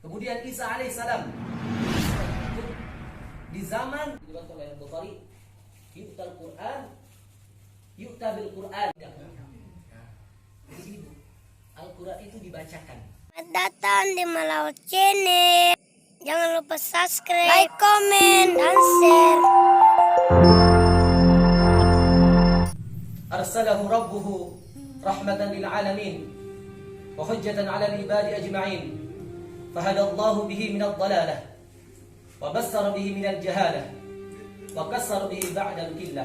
Kemudian Isa alaihissalam di zaman diriwayatkan oleh Bukhari, yu'tal Quran, yu'ta bil Quran. Jadi Al-Quran itu dibacakan. Datang di Malau Channel. Jangan lupa subscribe, like, comment, dan share. Arsalahu rabbuhu rahmatan lil alamin wa hujjatan 'ala al ibadi ajma'in. Fahada Allahu bihi min ad-dalalah wa bassara bihi min al-jahalah wa kassara bihi ba'da al-qillah.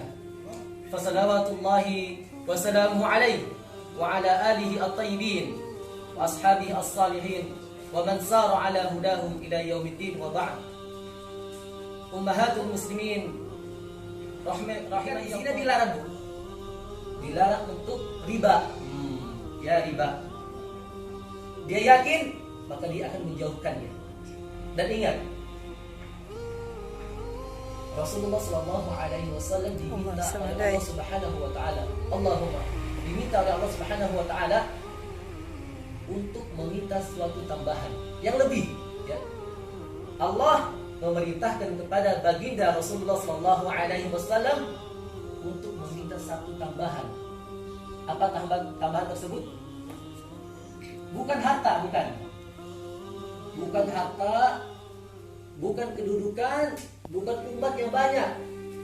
Fa salawatullahi wa salamuhu alayhi wa ala alihi at-tayyibin wa ashabihi as-salihin wa man sara ala hudahum ila yaumiddin wa ba'd. Ummahatul muslimin rahimahillah, dilarang, Bu. Dilarang untuk riba. Ya, riba. Dia yakin, maka dia akan menjauhkannya. Dan ingat, Rasulullah SAW diminta oleh Allah Subhanahu wa taala, diminta oleh Allah Subhanahu wa taala untuk meminta suatu tambahan yang lebih, ya. Allah memerintahkan kepada baginda Rasulullah SAW untuk meminta satu tambahan. Apa tambahan tersebut? Bukan harta, bukan harta, bukan kedudukan, bukan umat yang banyak,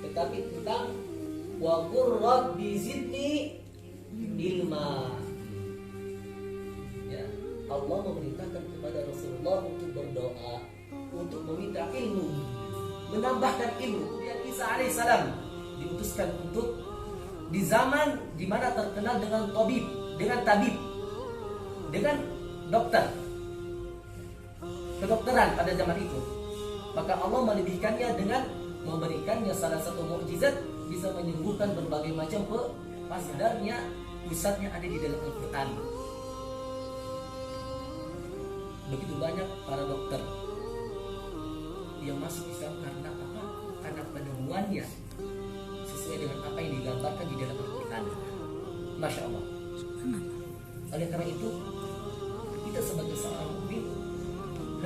tetapi tentang wa qur rabbi zidni ilma. Ya, Allah memerintahkan kepada Rasulullah untuk berdoa, untuk meminta ilmu, menambahkan ilmu. Kemudian Isa alaihissalam diutuskan untuk di zaman di mana terkenal dengan tabib, dengan dokter, kedokteran pada zaman itu. Maka Allah melebihkannya dengan memberikannya salah satu mukjizat, bisa menyembuhkan berbagai macam pasadarnya, pusatnya ada di dalam Al-Quran. Begitu banyak para dokter yang masuk Islam karena apa? Karena penemuannya sesuai dengan apa yang digambarkan di dalam Al-Quran. Masya Allah. Oleh karena itu, kita sebagai seorang mukmin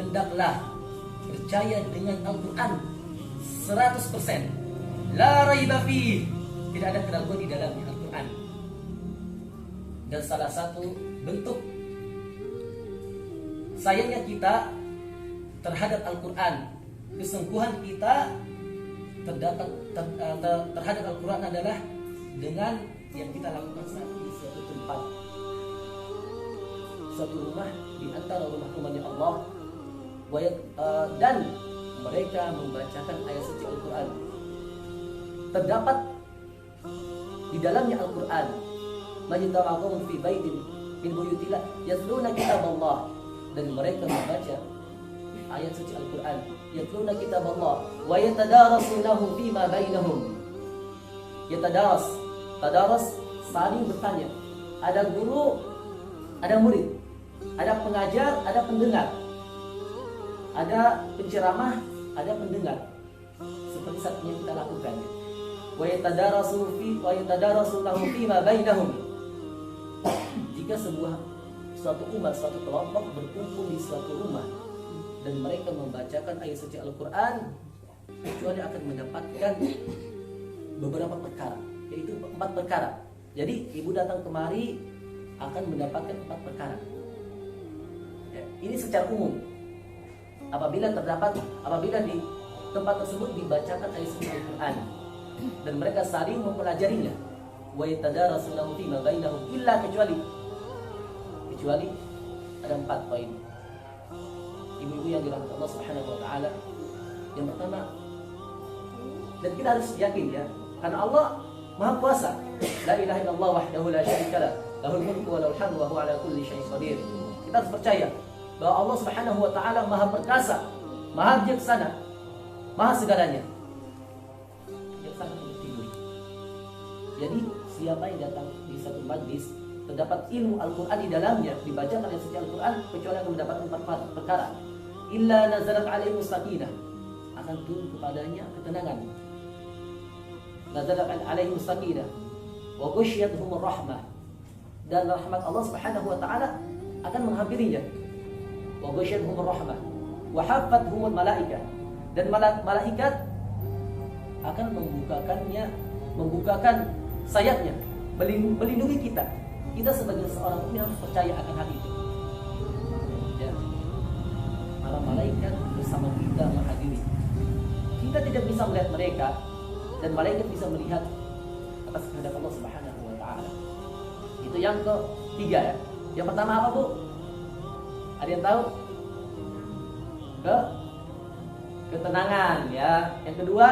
hendaklah percaya dengan Al-Quran 100%. La raiba fi. Tidak ada keraguan di dalamnya Al-Quran. Dan salah satu bentuk sayangnya kita terhadap Al-Quran, kesungguhan kita terhadap Al-Quran adalah dengan yang kita lakukan saat ini, suatu tempat, suatu rumah di antara rumah-rumahnya Allah, dan mereka membacakan ayat suci Al-Quran. Terdapat di dalamnya Al-Quran, majtama'u fi baitin min buyutillah yatluna kitab Allah, dan mereka membaca ayat suci Al-Quran, yatluna kitab Allah wa yatadarasunahu fima bainahum. Tadaras, saling bertanya. Ada guru, ada murid, ada pengajar, ada pendengar, ada penceramah, ada pendengar. Seperti saat ini kita lakukan. Wa yatadarasunahu fima bainahum. Jika suatu umat, suatu kelompok berkumpul di suatu rumah dan mereka membacakan ayat suci Al-Quran, kecuali akan mendapatkan beberapa perkara, yaitu 4 perkara. Jadi ibu datang kemari akan mendapatkan 4 perkara. Ya, ini secara umum. Apabila di tempat tersebut dibacakan ayat suci Al-Quran dan mereka saling mempelajarinya, wa yatadarasunahu fima bainahum, illa kecuali ada 4 poin. Ibu-ibu yang dirahmati Allah Subhanahu wa taala, yang pertama, dan kita harus yakin, ya, karena Allah Maha Kuasa. La ilaha illallah wahdahu la syarikalah, lahul mulku wa lahul hamdu wa huwa ala kulli syai'in qadir. Kita harus percaya bahwa Allah Subhanahu wa taala Maha Perkasa, Maha Bijaksana, Maha segalanya. Bijaksana untuk tidur. Jadi siapa yang datang di satu majlis terdapat ilmu Al-Quran di dalamnya, dibacakan ayat suci Al-Quran, kecuali akan mendapatkan 4 perkara. Illa nazalat alaihi sakinah, akan turun kepadanya ketenangan. Nazalat alaihi sakinah wa ghasyiyatuhum rahmah, dan rahmat Allah Subhanahu wa taala akan menghampirinya. Wa ghasyiyatuhum rahmah, wa haffathumul malaikah, dan malaikat akan membukakan sayapnya, melindungi kita. Kita sebagai seorang mukmin harus percaya akan hal itu. Ya. Para malaikat bersama kita menghadiri. Kita tidak bisa melihat mereka, dan malaikat bisa melihat atas kehendak Allah Subhanahu wa taala. Itu yang ketiga ya. Yang pertama apa, Bu? Ada yang tahu? Ketenangan ya. Yang kedua,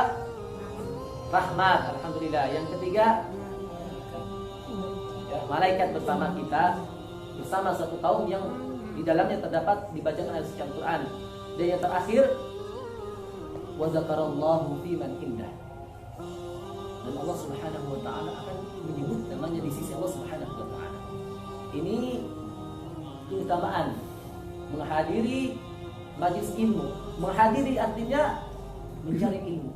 rahmat, alhamdulillah. Yang ketiga, ya, malaikat bersama kita, bersama satu kaum yang di dalamnya terdapat dibacakan ayat suci Al-Quran. Dan yang terakhir, wa zakarallahu fi man indah, dan Allah Subhanahu wa taala akan menyebut namanya di sisi Allah Subhanahu wa taala. Ini keutamaan menghadiri majlis ilmu. Menghadiri artinya mencari ilmu.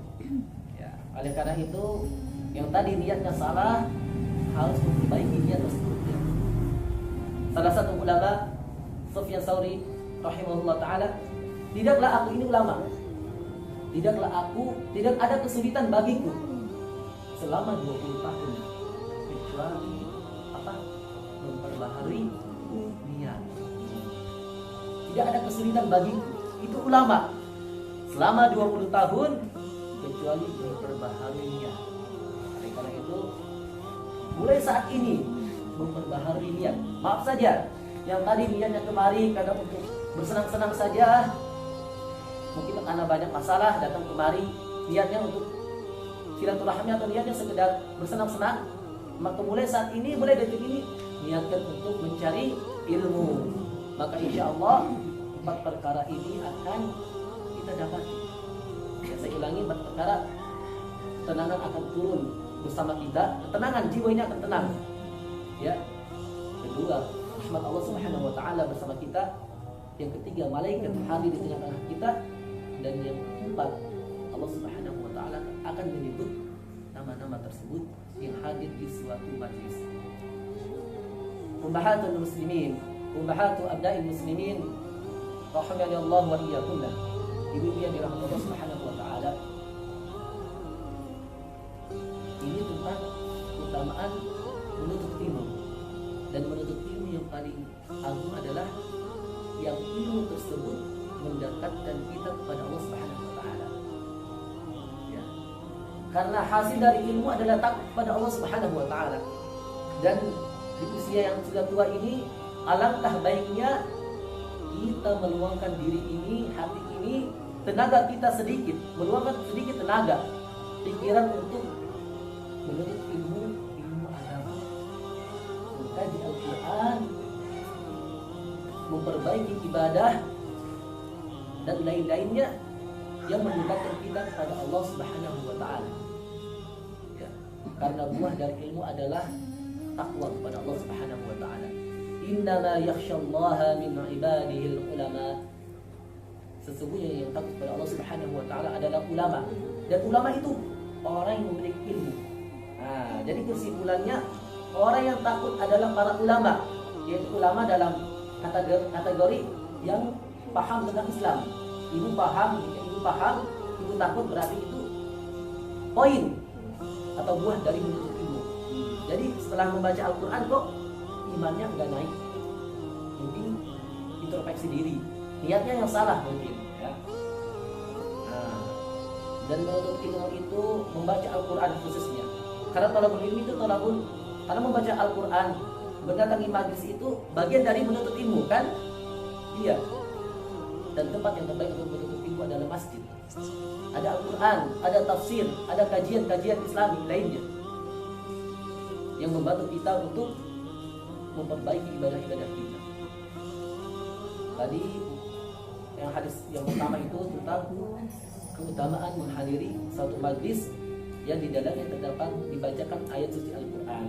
Ya, oleh karena itu yang tadi niatnya salah harus memperbaiki niat tersebut. Ya. Salah satu ulama, Sufyan Tsauri rahimahullah taala, tidaklah aku ini ulama, tidak ada kesulitan bagiku selama 20 tahun kecuali memperbaharui niat. Tidak ada kesulitan bagiku, itu ulama, selama 20 tahun kecuali memperbaharui niat. Oleh karena itu mulai saat ini memperbaharui niat. Maaf saja yang tadi niatnya kemari kadang untuk bersenang-senang saja, mungkin karena banyak masalah datang kemari, niatnya untuk silaturahmi atau niatnya sekedar bersenang-senang. Maka mulai saat ini, mulai detik ini, niatkan untuk mencari ilmu. Maka insya Allah 4 perkara ini akan kita dapat. Ya, saya ulangi, 4 perkara. Ketenangan akan turun bersama kita, ketenangan jiwa ini akan tenang. Ya. Kedua, rahmat Allah Subhanahu wa taala bersama kita. Yang ketiga, malaikat hadir di tengah-tengah kita. Dan yang keempat, Allah Subhanahu wa taala akan menyebut nama-nama tersebut yang hadir di suatu majlis. Ummahatul muslimin, ummahatu abna'il muslimin, rahimani Allah wa iyyakunna. Ibu-ibu yang dirahmati Allah Subhanahu wa taala. Ini tentang keutamaan menuntut ilmu. Dan menuntut ilmu yang paling agung adalah yang ilmu tersebut mendekatkan kita kepada Allah Subhanahu wa taala. Ya. Karena hasil dari ilmu adalah takut kepada Allah Subhanahu wa taala. Dan di usia yang sudah tua ini, alangkah baiknya kita meluangkan diri ini, hati ini, tenaga kita sedikit, meluangkan sedikit tenaga, pikiran untuk menuntut ilmu agama, mengkaji Al-Quran, memperbaiki ibadah dan lain-lainnya yang mendekatkan kita kepada Allah Subhanahu wa taala. Ya, karena buah dari ilmu adalah takwa kepada Allah Subhanahu wa taala. Innama yakhsyallaha min ibadihil ulama. Sesungguhnya yang takut kepada Allah Subhanahu wa taala adalah ulama. Dan ulama itu orang yang memiliki ilmu. Nah, jadi kesimpulannya orang yang takut adalah para ulama, yaitu ulama dalam kategori yang paham tentang Islam. Ibu paham, ibu takut, berarti itu poin atau buah dari menuntut ilmu. Jadi setelah membaca Al-Quran kok imannya enggak naik, mungkin introspeksi diri, niatnya yang salah mungkin ya. Nah, dan menuntut ilmu itu membaca Al-Quran khususnya, karena thalabul ilmi itu karena membaca Al-Quran, mendatangi majlis itu bagian dari menuntut ilmu kan? Iya. Dan tempat yang terbaik untuk menuntut ilmu adalah masjid. Ada Al-Quran, ada tafsir, ada kajian-kajian Islami lainnya yang membantu kita untuk memperbaiki ibadah-ibadah kita. Tadi yang hadis yang pertama itu tentang keutamaan menghadiri suatu majlis yang di dalamnya terdapat dibacakan ayat suci Al-Quran.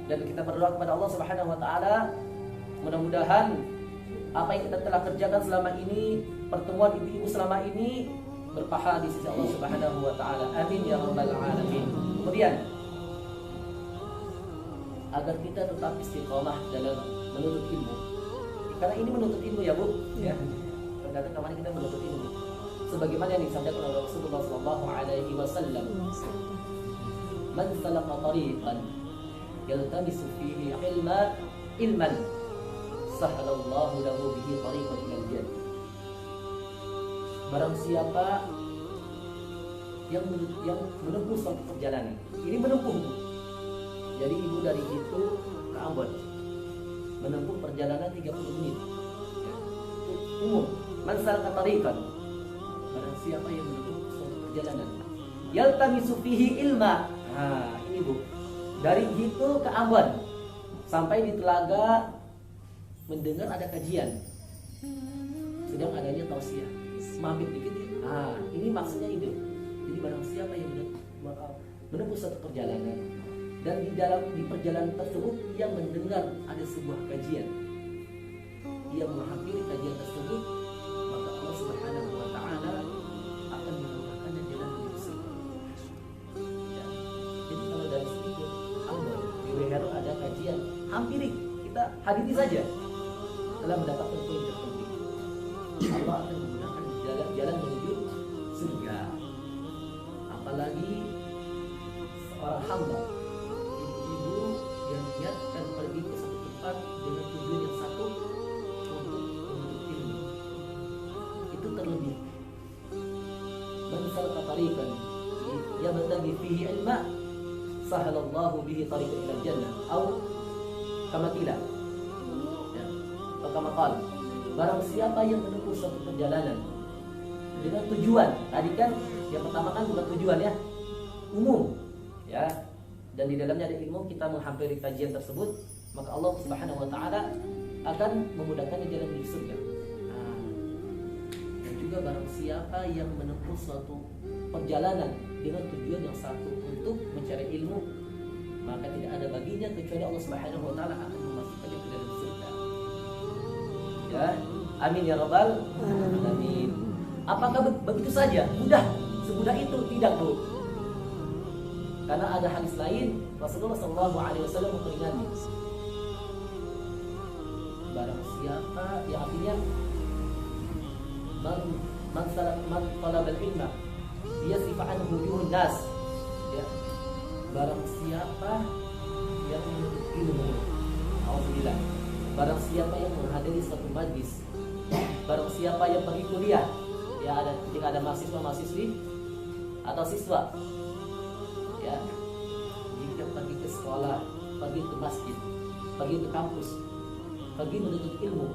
Dan kita berdoa kepada Allah Subhanahu wa taala, mudah-mudahan apa yang kita telah kerjakan selama ini, pertemuan ibu-ibu selama ini, berpahala di sisi Allah Subhanahu wa taala. Amin ya rabbal alamin. Kemudian agar kita tetap istiqomah dalam menuntut ilmu. Karena ini menuntut ilmu ya Bu, ya. Tergantung kemana kita menuntut ilmu. Sebagaimana yang disampaikan oleh Rasulullah SAW, "Man salaka tariqan yaltamisu fihi ilman, sahhalallahu lahu bihi tariqan ilal jannah." Barang siapa yang menempuh suatu perjalanan, ini menempuh. Jadi ibu dari itu ke Ambon menempuh perjalanan 30 menit. Umum, man salaka tariqan, barang siapa yang menempuh suatu perjalanan, yaltamisu fihi ilma. Nah, ini Bu. Dari itu ke Ambon sampai di Telaga mendengar ada kajian, sedang adanya tausiah, mampir dikit. Nah, ini maksudnya itu. Jadi barang siapa yang menempuh suatu perjalanan dan di perjalanan tersebut ia mendengar ada sebuah kajian, ia menghampiri kajian tersebut, maka Allah Subhanahu wa taala akan memudahkannya jalan menuju surga. Ya. Jadi kalau dari sini ke Ambon di Wehero ada kajian, hampiri, kita hadiri saja. Telah mendapatkan poin terpenting. Allah akan memudahkan jalan menuju surga. Apalagi seorang hamba, ibu-ibu yang niatkan pergi ke satu tempat dengan tujuan yang satu untuk menuntut ilmu, itu terlebih. Man salaka tariqan yabtaghi fihi ilma, sahhalallahu bihi tariqan ilal jannah, atau kama qila, ya, atau kama qala, barang siapa yang menempuh suatu perjalanan dengan tujuan, tadi kan yang pertama kan bukan tujuan ya, umum ya, dan di dalamnya ada ilmu, kita menghampiri kajian tersebut, maka Allah Subhanahu wa taala akan memudahkannya jalan menuju surga. Nah, dan juga barang siapa yang menempuh suatu perjalanan dengan tujuan yang satu untuk mencari ilmu, maka tidak ada baginya kecuali Allah Subhanahu wa taala akan memasukkannya ke dalam surga. Ya, amin ya rabbal alamin. Apakah begitu saja? Mudah, semudah itu? Tidak, Bu. Karena ada hadis lain, Rasulullah SAW memperingatkan, barang siapa, yang artinya man talabal ilma yasifa anhu wujuhun nas, ya, barang siapa yang menuntut ilmu, alhamdulillah, barang siapa yang menghadiri suatu majlis, barang siapa yang pergi kuliah, ya, jika ada mahasiswa-mahasiswi atau siswa, ya, jika pergi ke sekolah, pergi ke masjid, pergi ke kampus, pergi menuntut ilmu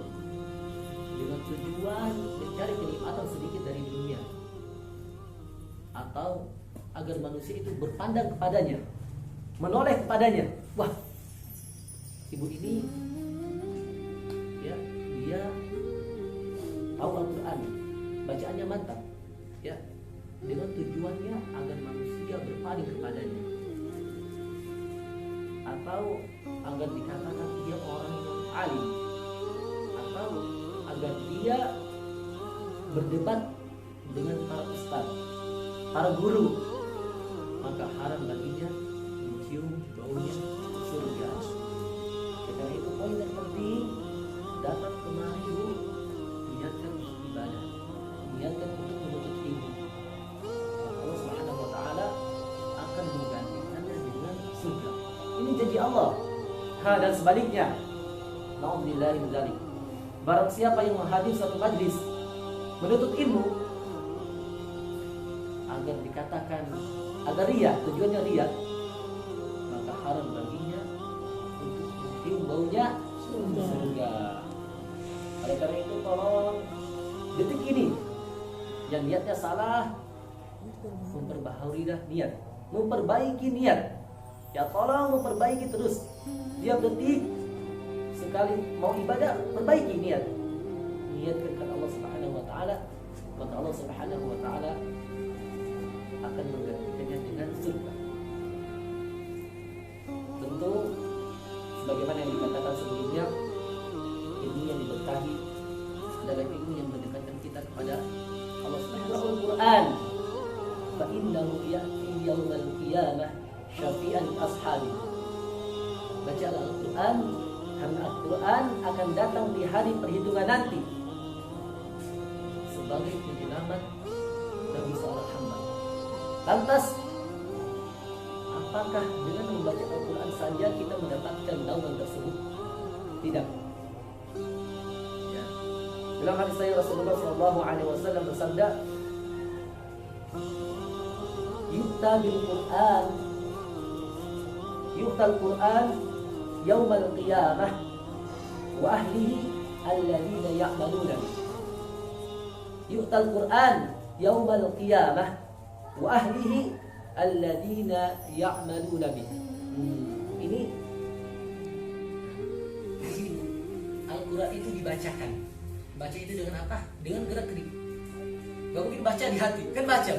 dengan tujuan mencari kenikmatan sedikit dari dunia, atau agar manusia itu berpandang kepadanya, menoleh kepadanya, wah, ibu ini, ya, dia tahu Al-Quran, bacaannya mantap, ya, dengan tujuannya agar manusia berpaling kepadanya, atau agar dikatakan dia orang yang alim, atau agar dia berdebat dengan para ustaz, para guru, maka haram baginya mencium baunya surga. Karena itu poin yang penting, datang kemari Bu, niatkan untuk ibadah, niatkan untuk menuntut ilmu. Allah Subhanahu wa taala akan menggantikannya dengan surga. Ini janji Allah. Dan sebaliknya, na'udzubillahi min dzalik. Barang siapa yang menghadiri suatu majlis menuntut ilmu agar dikatakan, agar riya, tujuannya riya, maka haram baginya untuk mencium baunya surga. Oleh karena itu tolong detik ini yang niatnya salah, memperbaharilah niat, memperbaiki niat. Ya, tolong memperbaiki terus. Tiap detik sekali mau ibadah, perbaiki niat. Niatkan kepada Allah Subhanahu wa taala, maka Allah Subhanahu wa taala akan menggantikannya dengan surga. Tentu sebagaimana yang dikatakan sebelumnya, ilmu yang diberkahi adalah ilmu yang mendekatkan kita kepada Allah Subhanahu wa taala. Al-Qur'an, fa innahu ya'ti yaumal qiyamah syafi'an ashabi. Baca Al-Quran, karena Al-Quran akan datang di hari perhitungan nanti sebagai penyelamat bagi seorang hamba. Lantas, apakah dengan membaca Al-Quran saja kita mendapatkan naungan tersebut? Tidak. Ya. Dalam hadis saya Rasulullah SAW bersabda, Yu'tal Quran yaumal qiyamah wa ahlihi alladhina ya'maluna bih. Yu'tal Quran yaumal qiyamah wa ahlihi alladhina ya'maluna bih. Ini Al-Quran itu dibacakan. Baca itu dengan apa? Dengan gerak gerik. Gak mungkin baca di hati, kan baca.